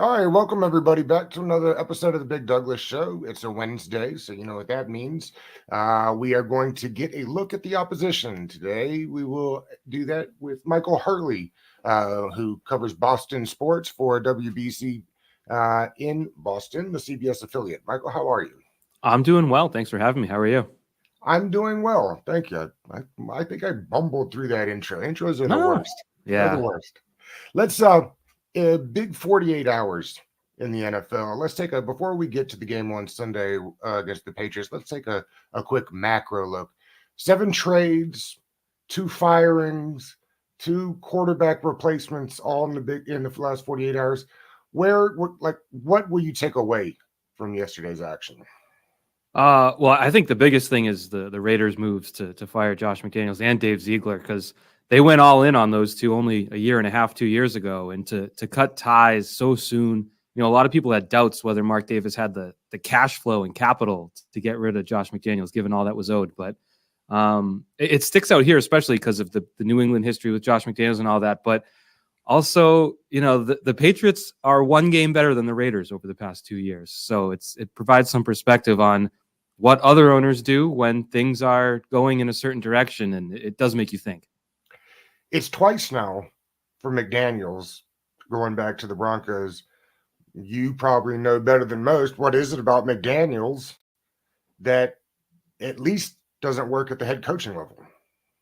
All right, welcome everybody back to another episode of the Big Douglas Show. It's a Wednesday, so you know what that means. We are going to get a look at the opposition today. We will do that with Michael Hurley, who covers Boston sports for WBC in Boston, the CBS affiliate. Michael, how are you? I'm doing well. Thanks for having me. How are you? I'm doing well, thank you. I think I bumbled through that intro. Intros are the No. worst. They're the Yeah. worst. Let's a big 48 hours in the NFL. Let's take a before we get to the game on Sunday against the Patriots. Let's take a quick macro look. 7 trades, 2 firings, 2 quarterback replacements, all in the last 48 hours. What will you take away from yesterday's action? Well, I think the biggest thing is the Raiders' moves to fire Josh McDaniels and Dave Ziegler, because they went all in on those two only a year and a half, 2 years ago, and to cut ties so soon. A lot of people had doubts whether Mark Davis had the cash flow and capital to get rid of Josh McDaniels, given all that was owed. But it sticks out here, especially because of the New England history with Josh McDaniels and all that. But also, the Patriots are one game better than the Raiders over the past 2 years. So it provides some perspective on what other owners do when things are going in a certain direction. And it does make you think. It's twice now for McDaniels going back to the Broncos. You probably know better than most. What is it about McDaniels that at least doesn't work at the head coaching level?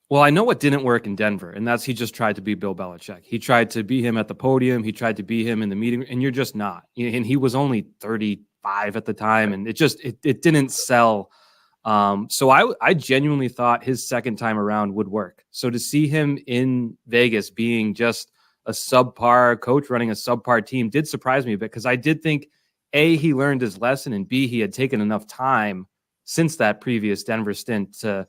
Well, I know what didn't work in Denver, and that's he just tried to be Bill Belichick. He tried to be him at the podium. He tried to be him in the meeting, and you're just not. And he was only 35 at the time, and it didn't sell. So I genuinely thought his second time around would work. So to see him in Vegas being just a subpar coach running a subpar team did surprise me a bit, because I did think, A, he learned his lesson, and B, he had taken enough time since that previous Denver stint to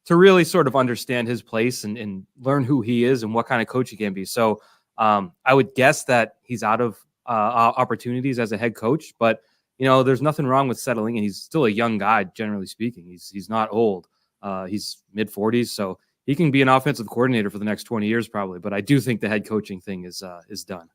really sort of understand his place and learn who he is and what kind of coach he can be. So I would guess that he's out of opportunities as a head coach, but there's nothing wrong with settling, and he's still a young guy, generally speaking. He's not old. He's mid-40s, so he can be an offensive coordinator for the next 20 years probably. But I do think the head coaching thing is done.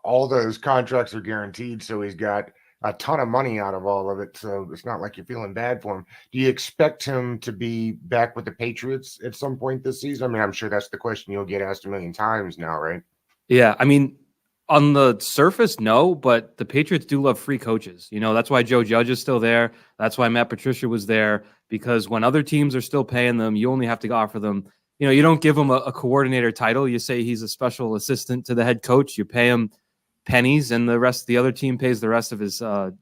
All those contracts are guaranteed, so he's got a ton of money out of all of it. So it's not like you're feeling bad for him. Do you expect him to be back with the Patriots at some point this season? I mean, I'm sure that's the question you'll get asked a million times now, right? Yeah, I mean, on the surface, no, but the Patriots do love free coaches. That's why Joe Judge is still there. That's why Matt Patricia was there, because when other teams are still paying them, you only have to offer them. You don't give him a coordinator title. You say he's a special assistant to the head coach. You pay him pennies, and the other team pays the rest of his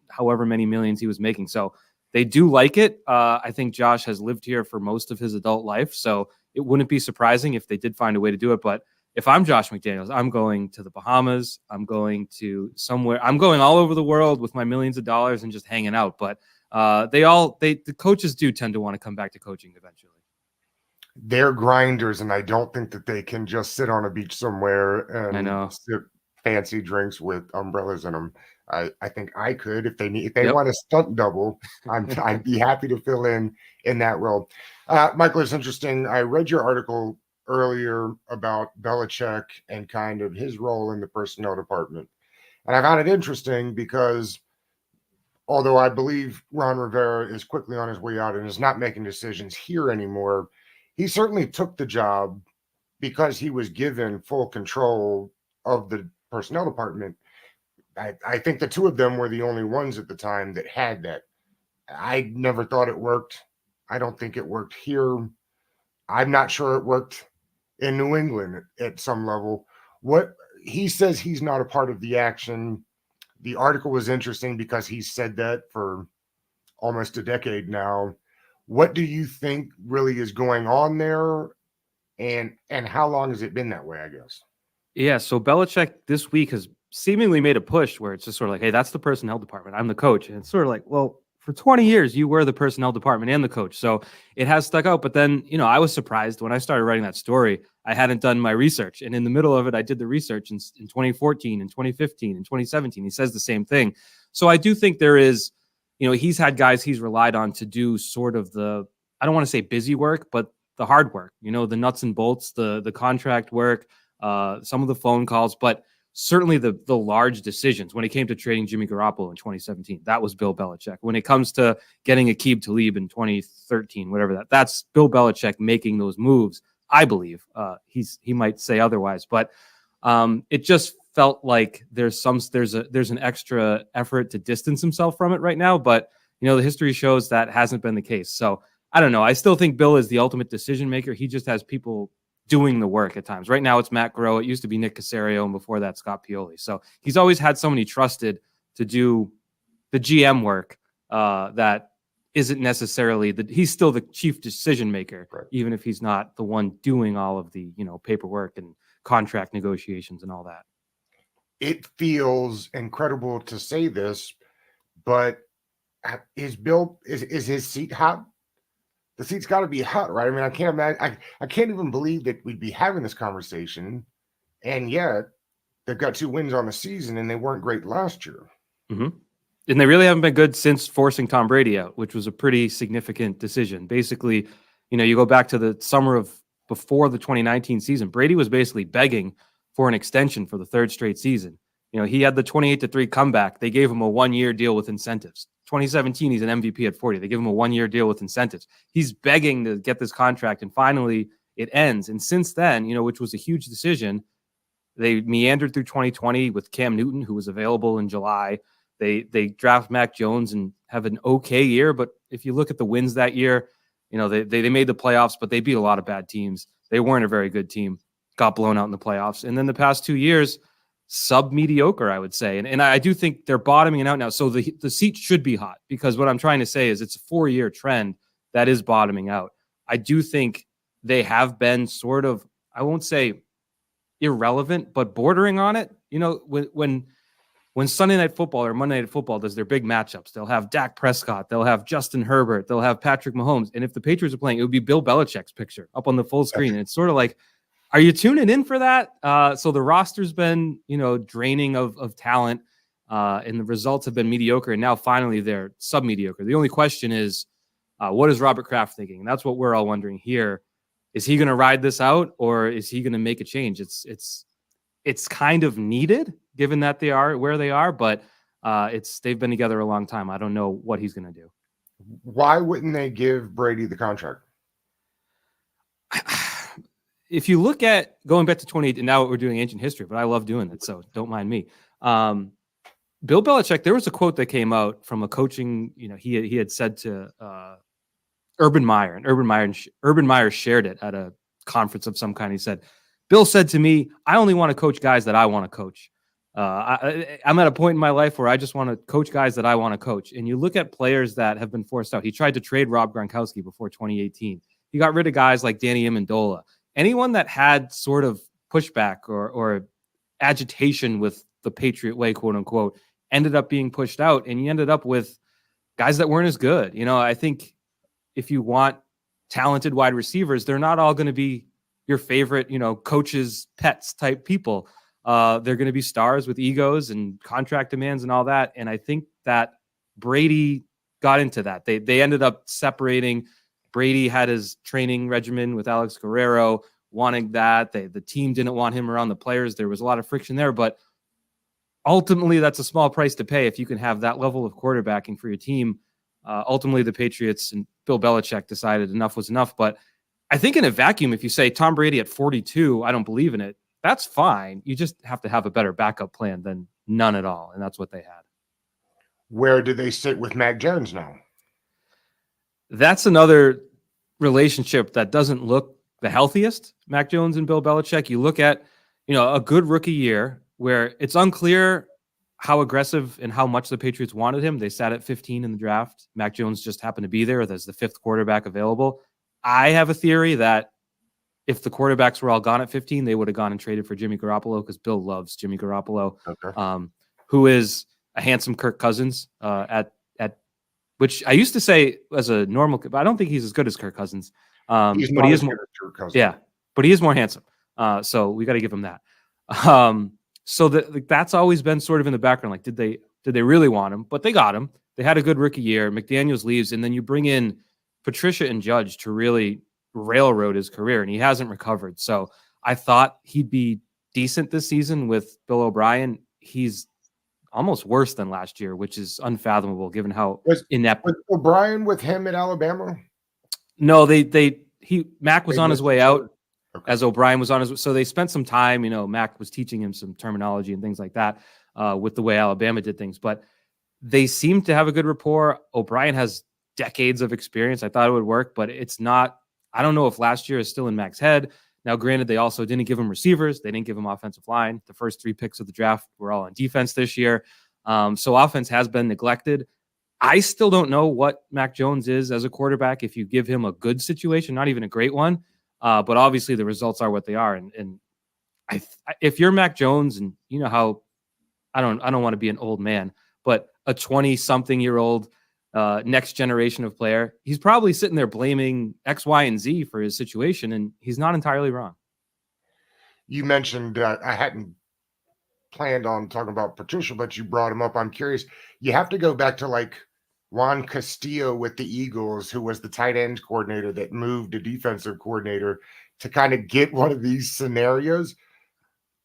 however many millions he was making. So they do like it. I think Josh has lived here for most of his adult life, so it wouldn't be surprising if they did find a way to do it. But if I'm Josh McDaniels, I'm going to the Bahamas. I'm going to somewhere. I'm going all over the world with my millions of dollars and just hanging out. But the coaches do tend to want to come back to coaching eventually. They're grinders, and I don't think that they can just sit on a beach somewhere and sip fancy drinks with umbrellas in them. I think I could if they want a stunt double. I'd be happy to fill in that role. Michael, it's interesting. I read your article earlier about Belichick and kind of his role in the personnel department, and I found it interesting because although I believe Ron Rivera is quickly on his way out and is not making decisions here anymore, he certainly took the job because he was given full control of the personnel department. I think the two of them were the only ones at the time that had that. I never thought it worked. I don't think it worked here. I'm not sure it worked in New England at some level. What he says, he's not a part of the action. The article was interesting because he said that for almost a decade now. What do you think really is going on there? And how long has it been that way, I guess? Yeah, so Belichick this week has seemingly made a push where it's just sort of like, hey, that's the personnel department. I'm the coach. And it's sort of like, well, for 20 years, you were the personnel department and the coach. So it has stuck out. But then, I was surprised when I started writing that story. I hadn't done my research. And in the middle of it, I did the research in 2014 and 2015 and 2017. He says the same thing. So I do think there is, he's had guys he's relied on to do sort of I don't want to say busy work, but the hard work, the nuts and bolts, the contract work, some of the phone calls. But certainly the large decisions when it came to trading Jimmy Garoppolo in 2017. That was Bill Belichick. When it comes to getting Aqib Talib in 2013, whatever that's Bill Belichick making those moves. I believe he might say otherwise, but it just felt like there's an extra effort to distance himself from it right now. But the history shows that hasn't been the case. So I don't know. I still think Bill is the ultimate decision maker. He just has people doing the work at times. Right now it's Matt Groh. It used to be Nick Caserio, and before that Scott Pioli. So he's always had someone he trusted to do the GM work that isn't necessarily he's still the chief decision maker, right, even if he's not the one doing all of the paperwork and contract negotiations and all that. It feels incredible to say this, but is his seat hot? The seat's got to be hot, right? I mean, I can't imagine. I can't even believe that we'd be having this conversation, and yet they've got 2 wins on the season, and they weren't great last year. Mm-hmm. And they really haven't been good since forcing Tom Brady out, which was a pretty significant decision. Basically, you go back to the summer of before the 2019 season, Brady was basically begging for an extension for the 3rd straight season. He had the 28-3 comeback. They gave him a 1-year deal with incentives. 2017, he's an MVP at 40. They give him a 1-year deal with incentives. He's begging to get this contract, and finally it ends. And since then, which was a huge decision, they meandered through 2020 with Cam Newton, who was available in July. They draft Mac Jones and have an okay year, but if you look at the wins that year, they made the playoffs, but they beat a lot of bad teams. They weren't a very good team, got blown out in the playoffs. And then the past 2 years, sub-mediocre, I would say. And I do think they're bottoming out now. So the seat should be hot, because what I'm trying to say is it's a 4-year trend that is bottoming out. I do think they have been sort of, I won't say irrelevant, but bordering on it. When Sunday Night Football or Monday Night Football does their big matchups, they'll have Dak Prescott, they'll have Justin Herbert, they'll have Patrick Mahomes. And if the Patriots are playing, it would be Bill Belichick's picture up on the full screen. And it's sort of like, are you tuning in for that? So the roster's been, draining of talent, and the results have been mediocre. And now finally they're sub-mediocre. The only question is, what is Robert Kraft thinking? And that's what we're all wondering here. Is he going to ride this out, or is he going to make a change? It's kind of needed, given that they are where they are, but they've been together a long time. I don't know what he's going to do. Why wouldn't they give Brady the contract? If you look at going back to 28, and now we're doing ancient history, but I love doing it, so don't mind me. Bill Belichick, there was a quote that came out from a coaching, he had said to Urban Meyer, and Urban Meyer shared it at a conference of some kind. He said, Bill said to me, I only want to coach guys that I want to coach. I'm at a point in my life where I just want to coach guys that I want to coach. And you look at players that have been forced out. He tried to trade Rob Gronkowski before 2018. He got rid of guys like Danny Amendola. Anyone that had sort of pushback or agitation with the Patriot way, quote unquote, ended up being pushed out. And you ended up with guys that weren't as good. I think if you want talented wide receivers, they're not all going to be your favorite, coaches' pets type people. They're going to be stars with egos and contract demands and all that. And I think that Brady got into that. They ended up separating. Brady had his training regimen with Alex Guerrero, wanting that. The team didn't want him around the players. There was a lot of friction there, but ultimately that's a small price to pay if you can have that level of quarterbacking for your team. Ultimately, the Patriots and Bill Belichick decided enough was enough. But I think in a vacuum, if you say Tom Brady at 42, I don't believe in it, that's fine. You just have to have a better backup plan than none at all. And that's what they had. Where do they sit with Mac Jones now? That's another relationship that doesn't look the healthiest, Mac Jones and Bill Belichick. You look at, a good rookie year where it's unclear how aggressive and how much the Patriots wanted him. They sat at 15 in the draft. Mac Jones just happened to be there as the 5th quarterback available. I have a theory that if the quarterbacks were all gone at 15, they would have gone and traded for Jimmy Garoppolo, because Bill loves Jimmy Garoppolo, who is a handsome Kirk Cousins which I used to say as a normal, but I don't think he's as good as Kirk Cousins. But he is more, yeah, but he is more handsome. So we got to give him that. So that's always been sort of in the background. Like, did they really want him? But they got him. They had a good rookie year. McDaniels leaves, and then you bring in Patricia and Judge to really railroad his career, and he hasn't recovered. So I thought he'd be decent this season with Bill O'Brien, he's almost worse than last year, which is unfathomable given how inept. Was O'Brien with him at Alabama? No, Mac was on his way out as O'Brien was on his. So they spent some time. Mac was teaching him some terminology and things like that with the way Alabama did things. But they seem to have a good rapport. O'Brien has decades of experience. I thought it would work, but it's not. I don't know if last year is still in Mac's head. Now, granted, they also didn't give him receivers. They didn't give him offensive line. The first 3 picks of the draft were all on defense this year. So offense has been neglected. I still don't know what Mac Jones is as a quarterback if you give him a good situation, not even a great one. But obviously the results are what they are. And if you're Mac Jones, and you know how I don't want to be an old man, but a 20-something-year-old next generation of player, he's probably sitting there blaming X, Y, and Z for his situation, and he's not entirely wrong. You mentioned I hadn't planned on talking about Patricia, but you brought him up. I'm curious. You have to go back to like Juan Castillo with the Eagles, who was the tight end coordinator that moved to defensive coordinator to kind of get one of these scenarios.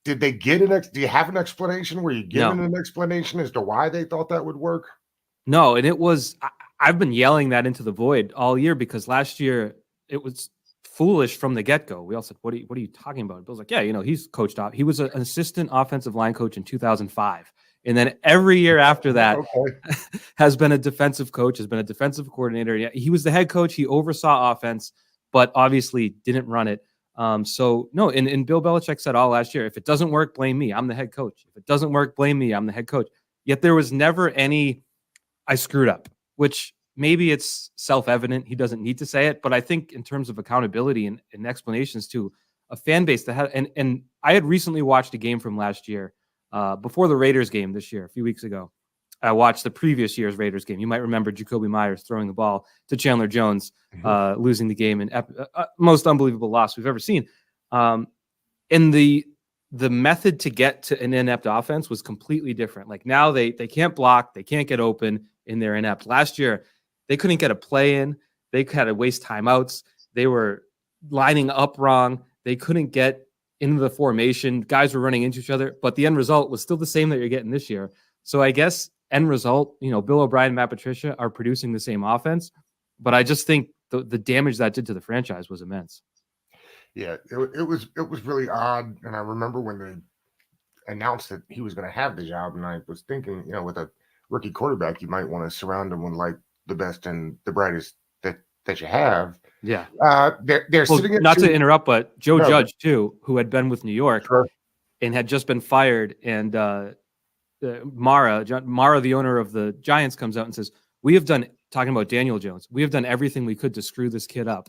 Did they get do you have an explanation? Were you given an explanation as to why they thought that would work? No, and I've been yelling that into the void all year because last year it was foolish from the get-go. We all said, what are you talking about? Bill's like, yeah, he's coached off. He was an assistant offensive line coach in 2005. And then every year after that has been a defensive coach, has been a defensive coordinator. Yeah, he was the head coach. He oversaw offense, but obviously didn't run it. So no, and Bill Belichick said all last year, if it doesn't work, blame me. I'm the head coach. If it doesn't work, blame me. I'm the head coach. Yet there was never any, I screwed up, which maybe it's self-evident. He doesn't need to say it, but I think in terms of accountability and explanations to a fan base that had, and I had recently watched a game from last year, before the Raiders game this year, a few weeks ago. I watched the previous year's Raiders game. You might remember Jacoby Myers throwing the ball to Chandler Jones, losing the game in most unbelievable loss we've ever seen. And the method to get to an inept offense was completely different. Like now they can't block, they can't get open, and they're inept. Last year, they couldn't get a play in. They had to waste timeouts. They were lining up wrong. They couldn't get into the formation. Guys were running into each other, but the end result was still the same that you're getting this year. So I guess end result, Bill O'Brien and Matt Patricia are producing the same offense, but I just think the damage that did to the franchise was immense. Yeah, it was really odd. And I remember when they announced that he was going to have the job, and I was thinking, with a rookie quarterback, you might want to surround him with like the best and the brightest that you have. Yeah. They're sitting at not to interrupt, but Judge too, who had been with New York and had just been fired, and Mara, the owner of the Giants, comes out and says, we have done, talking about Daniel Jones, we have done everything we could to screw this kid up.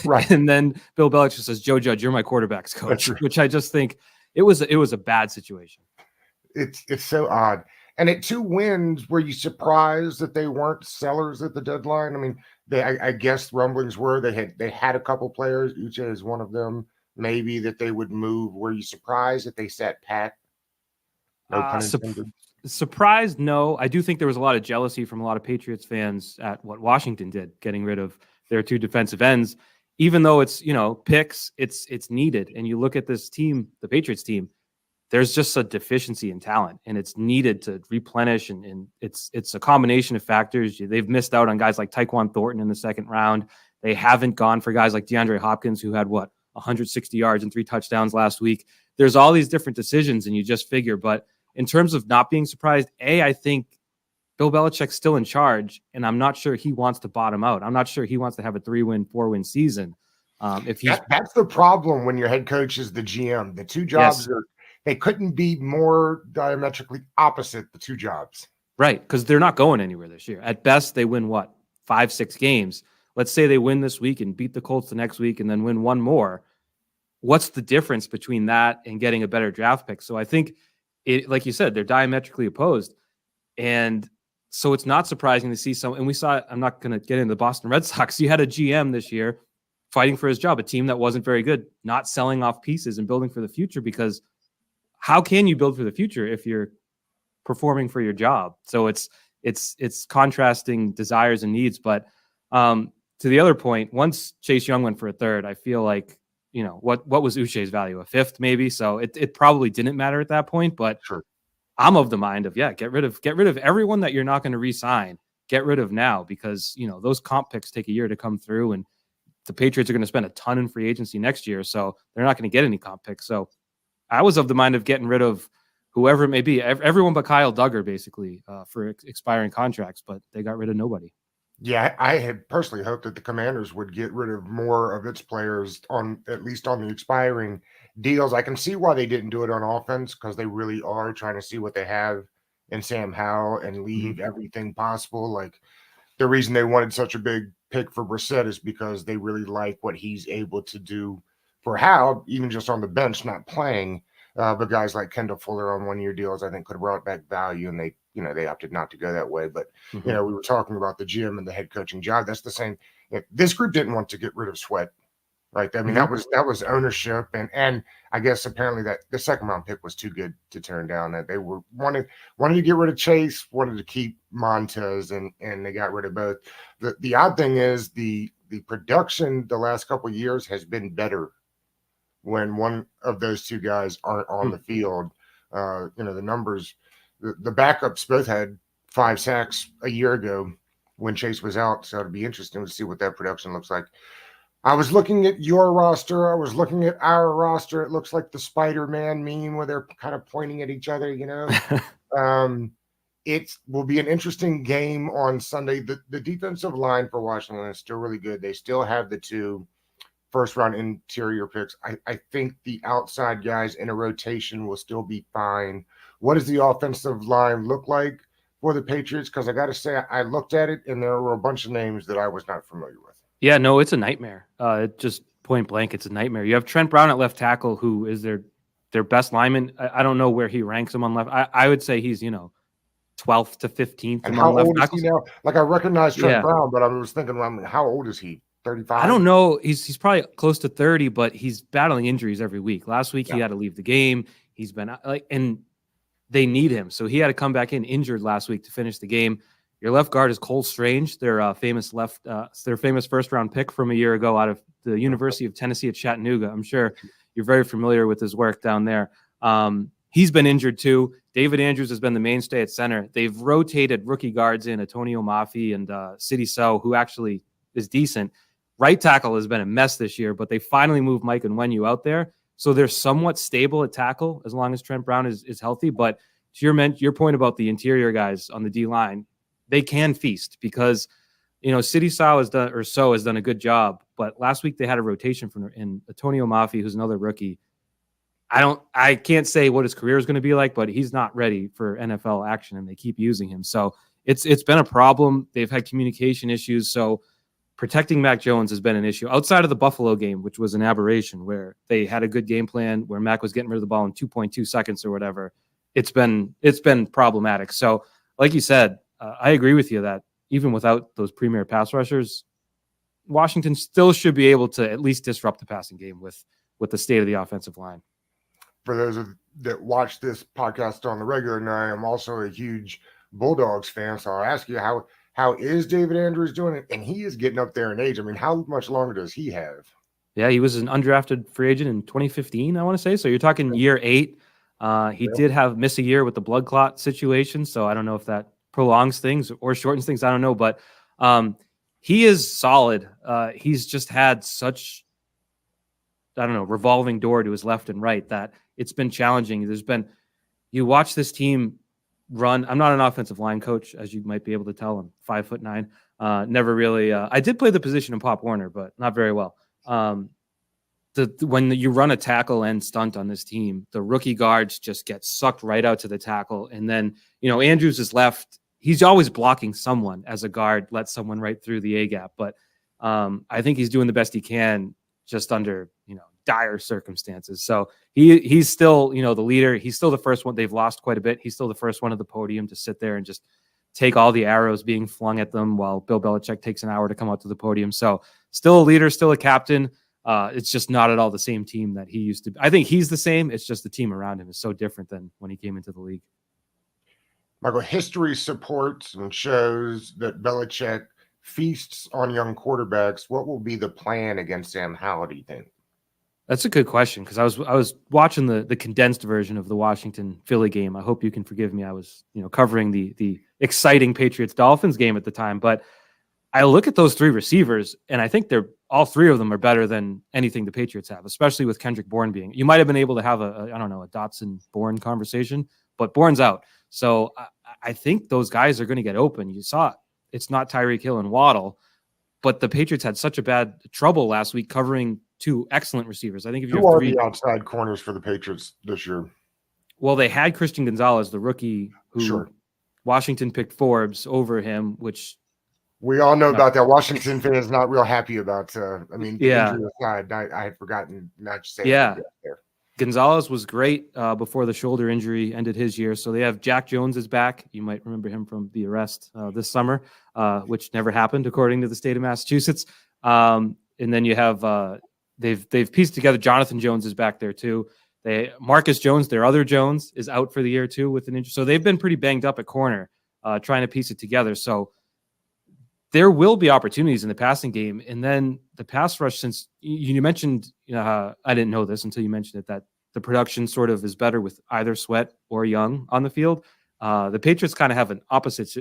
Right. And then Bill Belichick says, Joe Judge, you're my quarterback's coach, which I just think it was a bad situation. It's so odd. And at 2 wins, were you surprised that they weren't sellers at the deadline? I mean, I guess rumblings were they had a couple players, Uche is one of them, maybe that they would move. Were you surprised that they sat pat? No pun intended. Surprised? No. I do think there was a lot of jealousy from a lot of Patriots fans at what Washington did, getting rid of their 2 defensive ends. Even though it's, picks, it's needed. And you look at this team, the Patriots team, there's just a deficiency in talent, and it's needed to replenish. And it's a combination of factors. They've missed out on guys like Tyquan Thornton in the second round. They haven't gone for guys like DeAndre Hopkins, who had 160 yards and 3 touchdowns last week. There's all these different decisions, and you just figure. But in terms of not being surprised, I think Bill Belichick's still in charge, and I'm not sure he wants to bottom out. I'm not sure he wants to have a 3-win, 4-win season. That's the problem when your head coach is the GM. The 2 jobs they couldn't be more diametrically opposite, the 2 jobs. Right, because they're not going anywhere this year. At best, they win 5-6 games. Let's say they win this week and beat the Colts the next week and then win 1 more. What's the difference between that and getting a better draft pick? So I think, like you said, they're diametrically opposed. And so it's not surprising to see and we saw it, I'm not going to get into the Boston Red Sox. You had a GM this year fighting for his job, a team that wasn't very good, not selling off pieces and building for the future, because how can you build for the future if you're performing for your job? So it's contrasting desires and needs. But to the other point, once Chase Young went for a 3rd, I feel like what was Uche's value? A fifth maybe. So it probably didn't matter at that point, but sure. I'm of the mind of, get rid of everyone that you're not going to re-sign. Get rid of now, because those comp picks take a year to come through, and the Patriots are going to spend a ton in free agency next year, so they're not going to get any comp picks. So I was of the mind of getting rid of whoever it may be, everyone but Kyle Duggar, basically, for expiring contracts, but they got rid of nobody. Yeah, I had personally hoped that the Commanders would get rid of more of its players at least on the expiring deals. I can see why they didn't do it on offense, because they really are trying to see what they have in Sam Howell and leave everything possible. Like, the reason they wanted such a big pick for Brissett is because they really like what he's able to do for Howell, even just on the bench, not playing. But guys like Kendall Fuller on 1-year deals, I think, could have brought back value, and they opted not to go that way. But we were talking about the GM and the head coaching job. That's the same. This group didn't want to get rid of Sweat, right? I mean, that was ownership, and I guess apparently that the second round pick was too good to turn down. That they wanted to get rid of Chase, wanted to keep Montez, and they got rid of both. The odd thing is the production the last couple of years has been better when one of those two guys aren't on the field. The numbers, the backups both had 5 sacks a year ago when Chase was out. So it'd be interesting to see what that production looks like. I was looking at your roster. I was looking at our roster. It looks like the Spider-Man meme where they're kind of pointing at each other, It will be an interesting game on Sunday. The defensive line for Washington is still really good. They still have the 2 first-round interior picks. I think the outside guys in a rotation will still be fine. What does the offensive line look like for the Patriots? Because I got to say, I looked at it, and there were a bunch of names that I was not familiar with. Yeah, no, it's a nightmare. Just point blank, it's a nightmare. You have Trent Brown at left tackle, who is their best lineman. I don't know where he ranks him on left. I would say he's 12th to 15th and among how left old tackles. Is he now? Like, I recognize Trent Brown, but I was thinking, how old is he? 35? I don't know. He's probably close to 30, but he's battling injuries every week. Last week he had to leave the game. He's been and they need him, so he had to come back in injured last week to finish the game. Your left guard is Cole Strange, their famous first-round pick from a year ago out of the University of Tennessee at Chattanooga. I'm sure you're very familiar with his work down there. He's been injured too. David Andrews has been the mainstay at center. They've rotated rookie guards in Antonio Mafi and Sidi So, who actually is decent. Right tackle has been a mess this year, but they finally moved Mike Onwenu out there. So they're somewhat stable at tackle as long as Trent Brown is healthy. But to your point about the interior guys on the D-line, they can feast because, Sidi So has done a good job. But last week they had a rotation in Antonio Mafi, who's another rookie. I can't say what his career is going to be like, but he's not ready for NFL action, and they keep using him. So it's been a problem. They've had communication issues. So protecting Mac Jones has been an issue outside of the Buffalo game, which was an aberration where they had a good game plan where Mac was getting rid of the ball in 2.2 seconds or whatever. It's been problematic. So like you said, I agree with you that even without those premier pass rushers, Washington still should be able to at least disrupt the passing game with the state of the offensive line. For those that watch this podcast on the regular, and I am also a huge Bulldogs fan, so I'll ask you, how is David Andrews doing it? And he is getting up there in age. I mean, how much longer does he have? Yeah, he was an undrafted free agent in 2015, I want to say. So you're talking year 8. He did miss a year with the blood clot situation. So I don't know if that prolongs things or shortens things. I don't know. But he is solid. He's just had such, revolving door to his left and right that it's been challenging. You watch this team run. I'm not an offensive line coach, as you might be able to tell. I'm 5'9". Never really. I did play the position in Pop Warner, but not very well. When you run a tackle and stunt on this team, the rookie guards just get sucked right out to the tackle, and then Andrews is left. He's always blocking someone as a guard, let someone right through the A gap. But I think he's doing the best he can, just under dire circumstances. So he's still, the leader. He's still the first one. They've lost quite a bit. He's still the first one at the podium to sit there and just take all the arrows being flung at them while Bill Belichick takes an hour to come out to the podium. So still a leader, still a captain. It's just not at all the same team that he used to be. I think he's the same. It's just the team around him is so different than when he came into the league. Michael, history supports and shows that Belichick feasts on young quarterbacks. What will be the plan against Sam Howell, do you think? That's a good question, because I was watching the condensed version of the Washington Philly game. I hope you can forgive me. I was covering the exciting Patriots Dolphins game at the time, but I look at those three receivers and I think all three of them are better than anything the Patriots have, especially with Kendrick Bourne being. You might have been able to have a Dotson Bourne conversation, but Bourne's out, so I think those guys are going to get open. You saw it's not Tyreek Hill and Waddle, but the Patriots had such a bad trouble last week covering two excellent receivers. I think if you have the outside corners for the Patriots this year? Well, they had Christian Gonzalez, the rookie, who Washington picked Forbes over him, which we all know about that. Washington fan is not real happy about. Injury aside, I had forgotten not to say that there. Gonzalez was great before the shoulder injury ended his year. So they have Jack Jones is back. You might remember him from the arrest this summer, which never happened according to the state of Massachusetts. And then you have they've pieced together Jonathan Jones is back there too. Marcus Jones, their other Jones, is out for the year too with an injury. So they've been pretty banged up at corner trying to piece it together. So there will be opportunities in the passing game. And then the pass rush, since you mentioned, I didn't know this until you mentioned it, that the production sort of is better with either Sweat or Young on the field. The Patriots kind of have an opposite.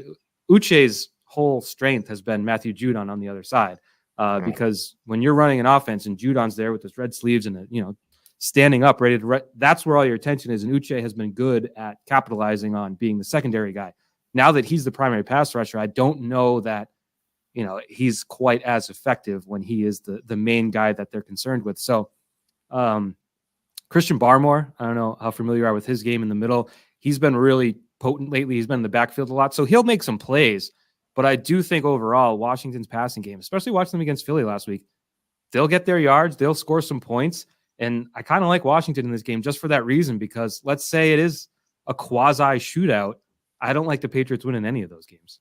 Uche's whole strength has been Matthew Judon on the other side, because when you're running an offense and Judon's there with his red sleeves and, standing up, ready to that's where all your attention is. And Uche has been good at capitalizing on being the secondary guy. Now that he's the primary pass rusher, I don't know that he's quite as effective when he is the main guy that they're concerned with. So Christian Barmore, I don't know how familiar you are with his game in the middle. He's been really potent lately. He's been in the backfield a lot. So he'll make some plays. But I do think overall, Washington's passing game, especially watching them against Philly last week, they'll get their yards. They'll score some points. And I kind of like Washington in this game just for that reason, because let's say it is a quasi shootout. I don't like the Patriots winning any of those games.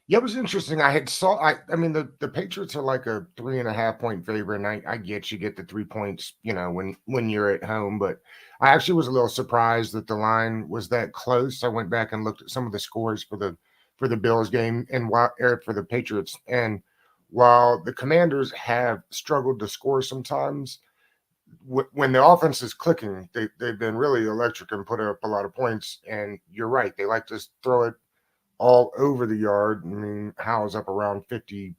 Yeah, it was interesting. The Patriots are like a 3.5 point favorite, and I get you get the 3 points, when you're at home. But I actually was a little surprised that the line was that close. I went back and looked at some of the scores for the Bills game and for the Patriots. And while the Commanders have struggled to score sometimes, when the offense is clicking, they've been really electric and put up a lot of points. And you're right, they like to throw it all over the yard. I mean, Howell's up around 50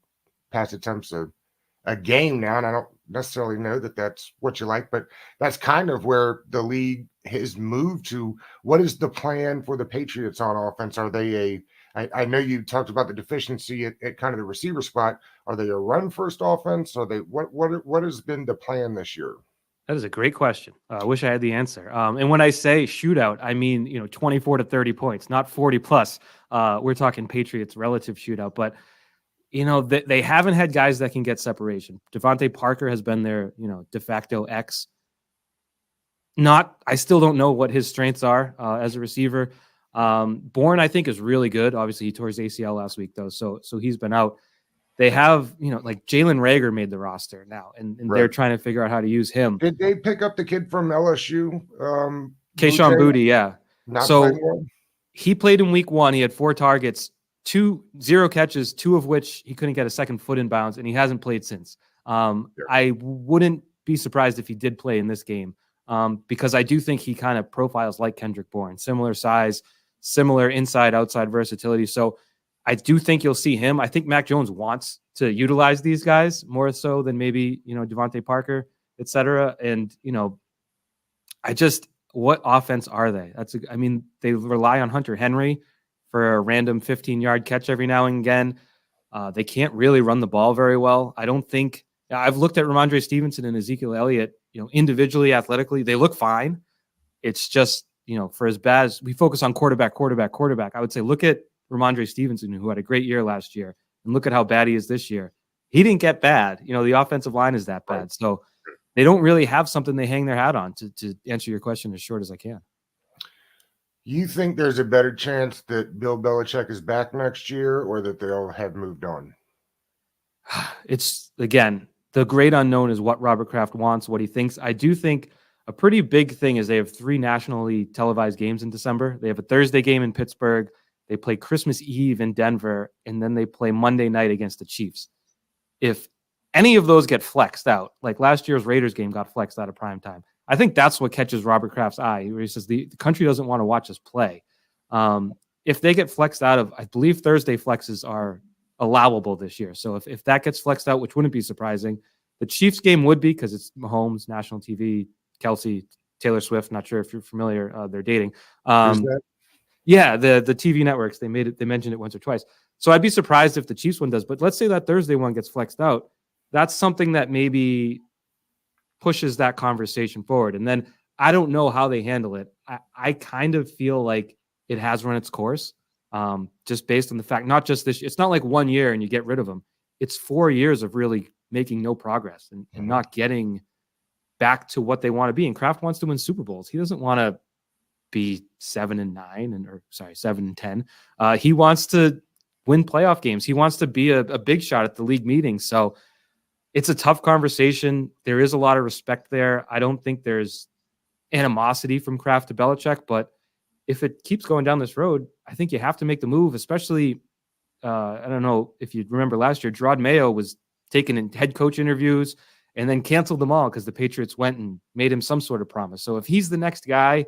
pass attempts a game now, and I don't necessarily know that that's what you like, but that's kind of where the league has moved to. What is the plan for the Patriots on offense? Are they I know you talked about the deficiency at kind of the receiver spot. Are they a run-first offense? Are they what has been the plan this year? That is a great question. I wish I had the answer. And when I say shootout, I mean 24 to 30 points, not 40 plus. We're talking Patriots relative shootout, but they haven't had guys that can get separation. Devontae Parker has been their de facto X. I still don't know what his strengths are as a receiver. Bourne, I think, is really good. Obviously, he tore his ACL last week though, so he's been out. They have, like Jalen Reagor made the roster now, and right. They're trying to figure out how to use him. Did they pick up the kid from LSU? Kayshon Boutte, yeah. He played in week 1. He had 4 targets, 0 catches, 2 of which he couldn't get a second foot in bounds, and he hasn't played since. I wouldn't be surprised if he did play in this game, because I do think he kind of profiles like Kendrick Bourne, similar size, similar inside-outside versatility. So I do think you'll see him. I think Mac Jones wants to utilize these guys more so than maybe, Devontae Parker, et cetera. And, what offense are they? They rely on Hunter Henry for a random 15-yard catch every now and again. They can't really run the ball very well. I don't think I've looked at Ramondre Stevenson and Ezekiel Elliott, individually, athletically, they look fine. It's just, for as bad as we focus on quarterback, I would say, look at Ramondre Stevenson, who had a great year last year, and look at how bad he is this year. He didn't get bad. The offensive line is that bad. So they don't really have something they hang their hat on, to answer your question as short as I can. You think there's a better chance that Bill Belichick is back next year, or that they'll have moved on? It's, again, the great unknown is what Robert Kraft wants, what he thinks. I do think a pretty big thing is they have 3 nationally televised games in December. They have a Thursday game in Pittsburgh. They play Christmas Eve in Denver, and then they play Monday night against the Chiefs. If any of those get flexed out, like last year's Raiders game got flexed out of prime time. I think that's what catches Robert Kraft's eye, where he says the country doesn't want to watch us play. If they get flexed out of, I believe Thursday flexes are allowable this year. So if that gets flexed out, which wouldn't be surprising, the Chiefs game would be, because it's Mahomes, national TV, Kelsey, Taylor Swift. Not sure if you're familiar. They're dating. Yeah, the TV networks, they mentioned it once or twice. So I'd be surprised if the Chiefs one does. But let's say that Thursday one gets flexed out. That's something that maybe pushes that conversation forward. And then I don't know how they handle it. I kind of feel like it has run its course, just based on the fact, not just this, it's not like 1 year and you get rid of them. It's 4 years of really making no progress and not getting back to what they want to be. And Kraft wants to win Super Bowls. He doesn't want to be 7-9 7-10. He wants to win playoff games. He wants to be a big shot at the league meeting. So it's a tough conversation. There is a lot of respect there. I don't think there's animosity from Kraft to Belichick, but if it keeps going down this road, I think you have to make the move, especially, I don't know if you remember last year, Gerard Mayo was taken in head coach interviews and then canceled them all because the Patriots went and made him some sort of promise. So if he's the next guy,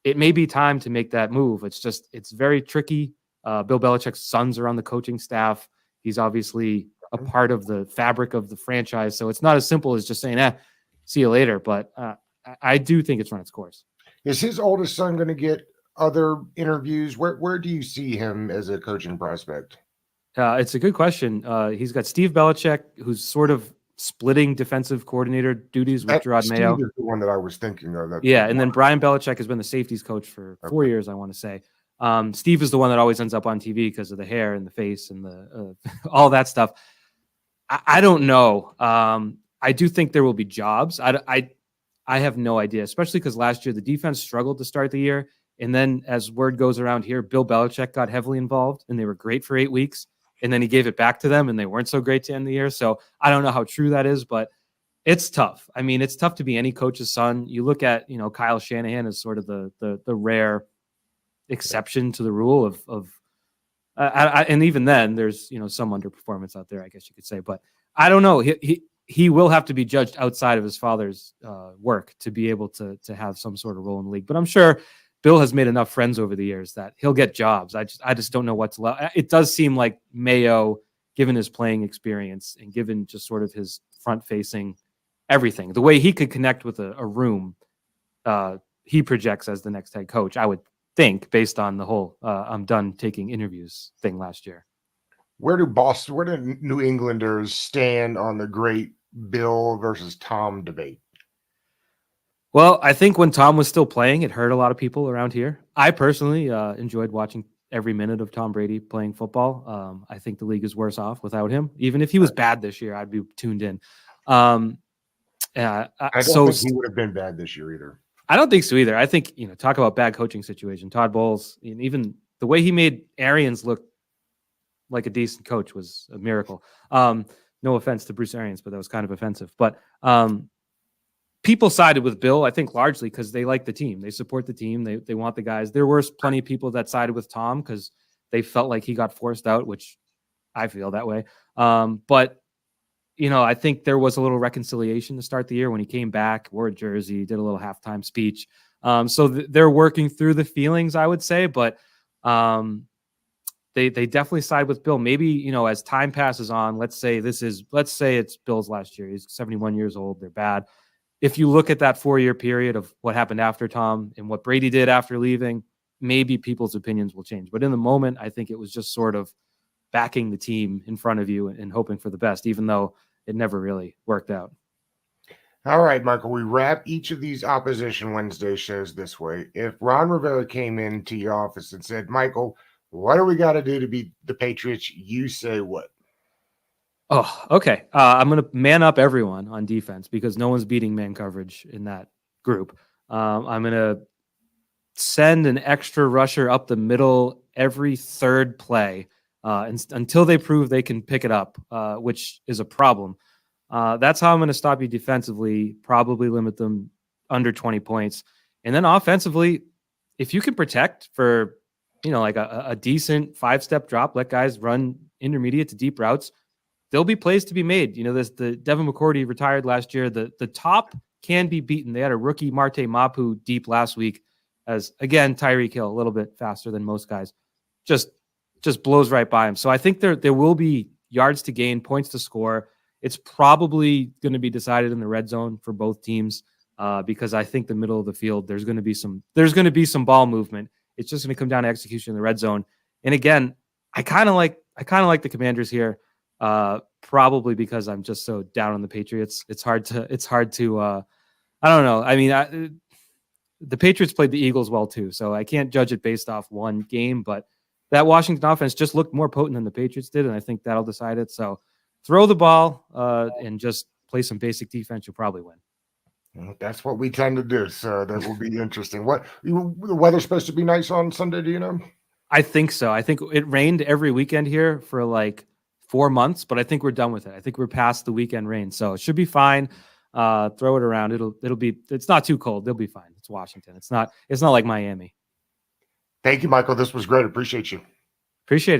it may be time to make that move. It's very tricky. Bill Belichick's sons are on the coaching staff. He's obviously a part of the fabric of the franchise. So it's not as simple as just saying, see you later. But I do think it's run its course. Is his oldest son going to get other interviews? Where do you see him as a coaching prospect? It's a good question. He's got Steve Belichick, who's sort of splitting defensive coordinator duties with Gerard Mayo. Steve is the one that I was thinking of. And then Brian Belichick has been the safeties coach for 4 years, I want to say. Steve is the one that always ends up on TV because of the hair and the face and the all that stuff. I don't know. I do think there will be jobs. I have no idea, especially because last year the defense struggled to start the year. And then as word goes around here, Bill Belichick got heavily involved and they were great for 8 weeks. And then he gave it back to them and they weren't so great to end the year. So I don't know how true that is, but it's tough. I mean, it's tough to be any coach's son. You look at, Kyle Shanahan as sort of the rare exception to the rule and even then there's, some underperformance out there, I guess you could say, but I don't know. He will have to be judged outside of his father's work to be able to have some sort of role in the league. But I'm sure Bill has made enough friends over the years that he'll get jobs. I just don't know what's allowed. It does seem like Mayo, given his playing experience and given just sort of his front-facing everything, the way he could connect with a room, he projects as the next head coach, I would think, based on the whole I'm done taking interviews thing last year. Where do New Englanders stand on the great Bill versus Tom debate? Well, I think when Tom was still playing, it hurt a lot of people around here. I personally enjoyed watching every minute of Tom Brady playing football. I think the league is worse off without him. Even if he was bad this year, I'd be tuned in. I don't think he would have been bad this year either. I don't think so either. I think, talk about bad coaching situation. Todd Bowles, and even the way he made Arians look like a decent coach was a miracle. No offense to Bruce Arians, but that was kind of offensive. But people sided with Bill, I think, largely because they like the team. They support the team. They want the guys. There were plenty of people that sided with Tom because they felt like he got forced out, which I feel that way. But, I think there was a little reconciliation to start the year when he came back, wore a jersey, did a little halftime speech. So they're working through the feelings, I would say. But they definitely side with Bill. Maybe, as time passes on, let's say it's Bill's last year. He's 71 years old. They're bad. If you look at that 4-year period of what happened after Tom and what Brady did after leaving, maybe people's opinions will change. But in the moment, I think it was just sort of backing the team in front of you and hoping for the best, even though it never really worked out. All right, Michael, we wrap each of these Opposition Wednesday shows this way. If Ron Rivera came into your office and said, Michael, what do we got to do to beat the Patriots? You say what? Oh, okay. I'm going to man up everyone on defense because no one's beating man coverage in that group. I'm going to send an extra rusher up the middle every third play until they prove they can pick it up, which is a problem. That's how I'm going to stop you defensively, probably limit them under 20 points. And then offensively, if you can protect for, like a decent 5-step drop, let guys run intermediate to deep routes, there'll be plays to be made. The Devin McCourty retired last year. The top can be beaten. They had a rookie, Marte Mapu, deep last week, as again Tyreek Hill, a little bit faster than most guys, just blows right by him. So I think there will be yards to gain, points to score. It's probably going to be decided in the red zone for both teams, because I think the middle of the field, there's going to be some ball movement. It's just going to come down to execution in the red zone. And again, I kind of like the Commanders here, probably because I'm just so down on the Patriots. It's hard to I don't know. I mean, the Patriots played the Eagles well too, so I can't judge it based off one game, but that Washington offense just looked more potent than the Patriots did, and I think that'll decide it. So throw the ball and just play some basic defense. You'll probably win. Well, that's what we tend to do, so that will be interesting. The weather's supposed to be nice on Sunday, do you know? I think so. I think it rained every weekend here for like 4 months, but I think we're done with it. I think we're past the weekend rain, so it should be fine. Throw it around. It's not too cold. They'll be fine. It's Washington. It's not like Miami. Thank you, Michael. This was great. Appreciate you. Appreciate it.